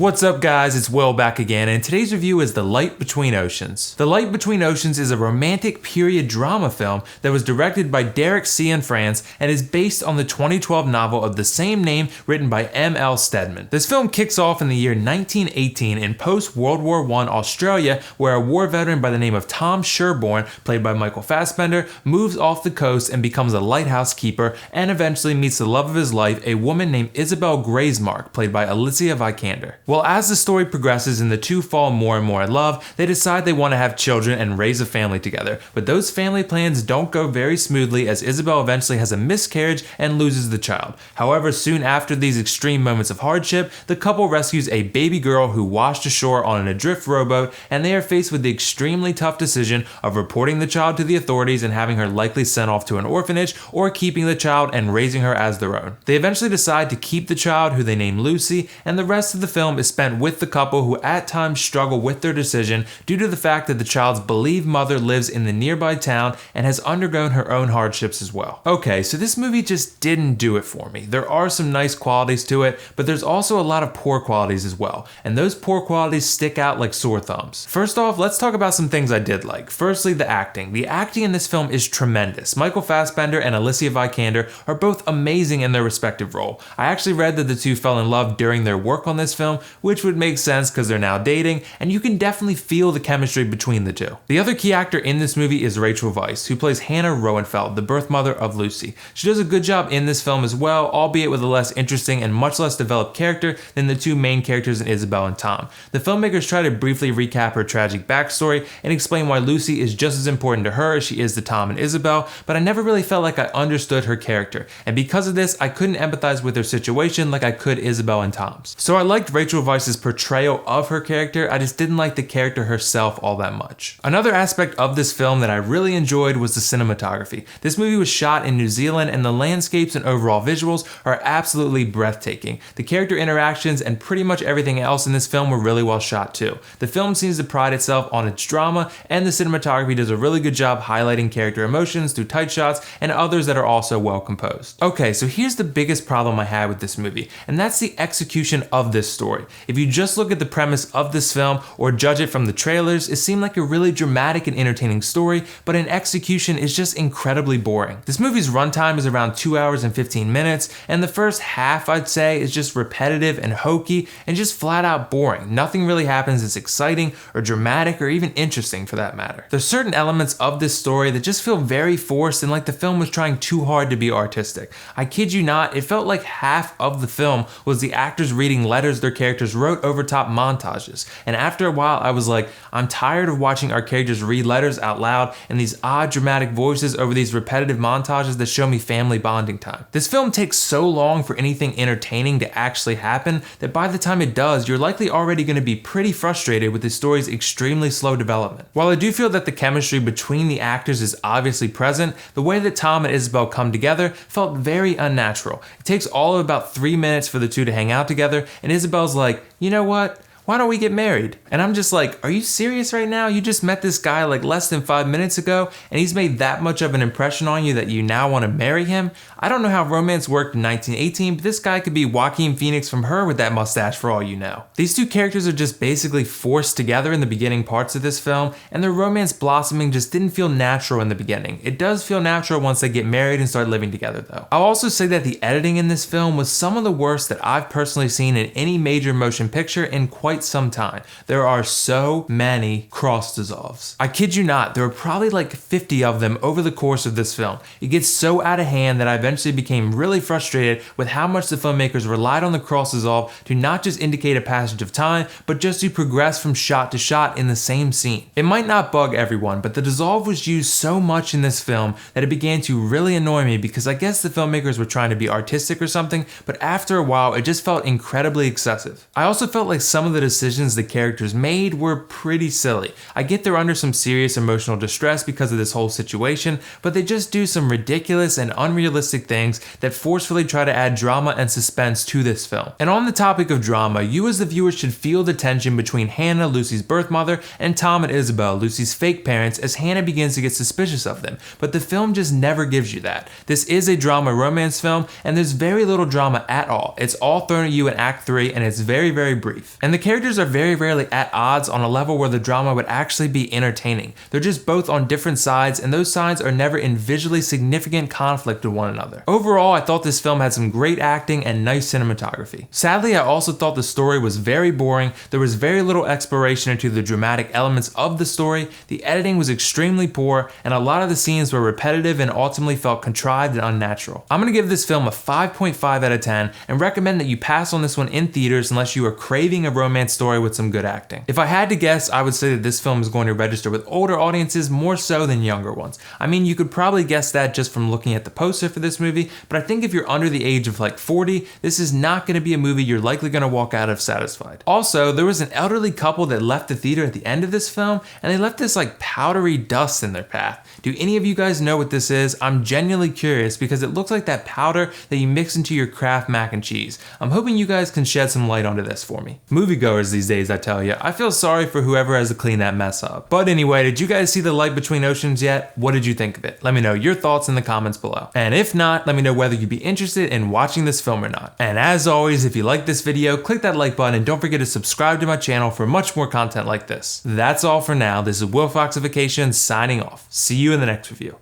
What's up guys, it's Will back again, and today's review is The Light Between Oceans. The Light Between Oceans is a romantic period drama film that was directed by Derek Cianfrance and is based on the 2012 novel of the same name written by M.L. Stedman. This film kicks off in the year 1918 in post-World War I Australia, where a war veteran by the name of Tom Sherborne, played by Michael Fassbender, moves off the coast and becomes a lighthouse keeper and eventually meets the love of his life, a woman named Isabel Graysmark, played by Alicia Vikander. Well, as the story progresses and the two fall more and more in love, they decide they want to have children and raise a family together. But those family plans don't go very smoothly, as Isabel eventually has a miscarriage and loses the child. However, soon after these extreme moments of hardship, the couple rescues a baby girl who washed ashore on an adrift rowboat, and they are faced with the extremely tough decision of reporting the child to the authorities and having her likely sent off to an orphanage, or keeping the child and raising her as their own. They eventually decide to keep the child, who they name Lucy, and the rest of the film is spent with the couple, who at times struggle with their decision due to the fact that the child's believed mother lives in the nearby town and has undergone her own hardships as well. Okay, so this movie just didn't do it for me. There are some nice qualities to it, but there's also a lot of poor qualities as well, and those poor qualities stick out like sore thumbs. First off, let's talk about some things I did like. Firstly, the acting. The acting in this film is tremendous. Michael Fassbender and Alicia Vikander are both amazing in their respective role. I actually read that the two fell in love during their work on this film, which would make sense because they're now dating, and you can definitely feel the chemistry between the two. The other key actor in this movie is Rachel Weisz, who plays Hannah Roenfeld, the birth mother of Lucy. She does a good job in this film as well, albeit with a less interesting and much less developed character than the two main characters in Isabel and Tom. The filmmakers try to briefly recap her tragic backstory and explain why Lucy is just as important to her as she is to Tom and Isabel, but I never really felt like I understood her character, and because of this, I couldn't empathize with her situation like I could Isabel and Tom's. So I liked Rachel Weisz's portrayal of her character, I just didn't like the character herself all that much. Another aspect of this film that I really enjoyed was the cinematography. This movie was shot in New Zealand, and the landscapes and overall visuals are absolutely breathtaking. The character interactions and pretty much everything else in this film were really well shot too. The film seems to pride itself on its drama, and the cinematography does a really good job highlighting character emotions through tight shots and others that are also well composed. Okay, so here's the biggest problem I had with this movie, and that's the execution of this story. If you just look at the premise of this film or judge it from the trailers, it seemed like a really dramatic and entertaining story, but in execution is just incredibly boring. This movie's runtime is around 2 hours and 15 minutes, and the first half, I'd say, is just repetitive and hokey and just flat out boring. Nothing really happens that's exciting or dramatic or even interesting for that matter. There's certain elements of this story that just feel very forced and like the film was trying too hard to be artistic. I kid you not, it felt like half of the film was the actors reading letters their characters wrote over top montages, and after a while I was like, I'm tired of watching our characters read letters out loud and these odd dramatic voices over these repetitive montages that show me family bonding time. This film takes so long for anything entertaining to actually happen that by the time it does, you're likely already going to be pretty frustrated with the story's extremely slow development. While I do feel that the chemistry between the actors is obviously present, the way that Tom and Isabel come together felt very unnatural. It takes all of about 3 minutes for the two to hang out together, and Isabel's like, you know what? Why don't we get married? And I'm just like, are you serious right now? You just met this guy like less than 5 minutes ago, and he's made that much of an impression on you that you now want to marry him? I don't know how romance worked in 1918, but this guy could be Joaquin Phoenix from Her with that mustache for all you know. These two characters are just basically forced together in the beginning parts of this film, and their romance blossoming just didn't feel natural in the beginning. It does feel natural once they get married and start living together though. I'll also say that the editing in this film was some of the worst that I've personally seen in any major motion picture in quite some time. There are so many cross dissolves. I kid you not, there were probably like 50 of them over the course of this film. It gets so out of hand that I eventually became really frustrated with how much the filmmakers relied on the cross dissolve to not just indicate a passage of time, but just to progress from shot to shot in the same scene. It might not bug everyone, but the dissolve was used so much in this film that it began to really annoy me, because I guess the filmmakers were trying to be artistic or something, but after a while it just felt incredibly excessive. I also felt like some of the decisions the characters made were pretty silly. I get they're under some serious emotional distress because of this whole situation, but they just do some ridiculous and unrealistic things that forcefully try to add drama and suspense to this film. And on the topic of drama, you as the viewer should feel the tension between Hannah, Lucy's birth mother, and Tom and Isabel, Lucy's fake parents, as Hannah begins to get suspicious of them. But the film just never gives you that. This is a drama romance film, and there's very little drama at all. It's all thrown at you in Act 3, and it's very, very brief. And the characters are very rarely at odds on a level where the drama would actually be entertaining. They're just both on different sides, and those sides are never in visually significant conflict with one another. Overall, I thought this film had some great acting and nice cinematography. Sadly, I also thought the story was very boring. There was very little exploration into the dramatic elements of the story. The editing was extremely poor, and a lot of the scenes were repetitive and ultimately felt contrived and unnatural. I'm gonna give this film a 5.5 out of 10 and recommend that you pass on this one in theaters unless you are craving a romance story with some good acting. If I had to guess, I would say that this film is going to register with older audiences more so than younger ones. I mean, you could probably guess that just from looking at the poster for this movie, but I think if you're under the age of like 40, this is not going to be a movie you're likely going to walk out of satisfied. Also, there was an elderly couple that left the theater at the end of this film, and they left this like powdery dust in their path. Do any of you guys know what this is? I'm genuinely curious because it looks like that powder that you mix into your Kraft mac and cheese. I'm hoping you guys can shed some light onto this for me. Moviegoers these days, I tell you, I feel sorry for whoever has to clean that mess up. But anyway, did you guys see The Light Between Oceans yet? What did you think of it? Let me know your thoughts in the comments below. And if not, let me know whether you'd be interested in watching this film or not. And as always, if you like this video, click that like button and don't forget to subscribe to my channel for much more content like this. That's all for now. This is WillFoxification signing off. See you in the next review.